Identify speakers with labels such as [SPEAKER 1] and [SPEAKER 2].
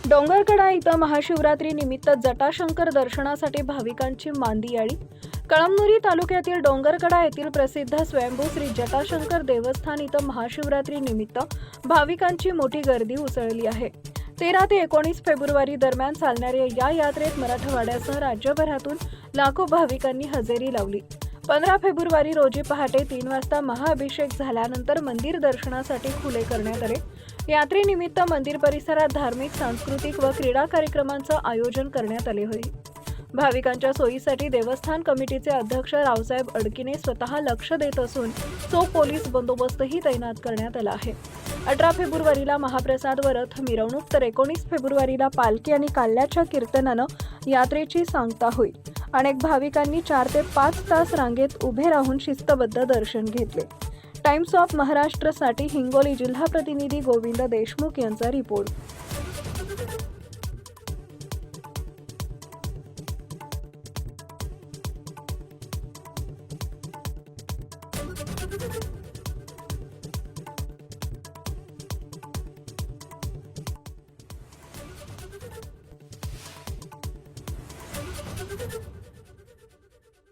[SPEAKER 1] डोंगरकडा इथं महाशिवरात्री निमित्त जटाशंकर दर्शनासाठी भाविकांची मांदियाळी। कळमनुरी तालुक्यातील डोंगरकडा येथील प्रसिद्ध स्वयंभू श्री जटाशंकर देवस्थान इथं महाशिवरात्री निमित्त भाविकांची मोठी गर्दी उसळली आहे। 13 ते 19 फेब्रुवारी दरम्यान चालणाऱ्या या यात्रेत मराठवाड्यासह राज्यभरातून लाखो भाविकांनी हजेरी लावली। 15 फेब्रुवारी रोजी पहाटे 3 वाजता महाअभिषेक झाल्यानंतर मंदिर दर्शनासाठी खुले करण्यात आले। यात्रेनिमित्त मंदिर परिसरात धार्मिक, सांस्कृतिक व क्रीडा कार्यक्रमांचं आयोजन करण्यात आले होते। भाविकांच्या सोयीसाठी देवस्थान कमिटीचे अध्यक्ष रावसाहेब अडकीने स्वतः लक्ष देत असून चोख पोलीस बंदोबस्तही तैनात करण्यात आला आहे। 18 फेब्रुवारीला महाप्रसाद व रथ मिरवणूक तर 19 फेब्रुवारीला पालखी आणि काल्याच्या कीर्तनानं यात्रेची सांगता होईल। अनेक भाविकांनी 4 ते 5 तास रांगेत उभे राहून शिस्तबद्ध दर्शन घेतले। टाइम्स ऑफ महाराष्ट्रसाठी हिंगोली जिल्हा प्रतिनिधी गोविंद देशमुख यांचा रिपोर्ट।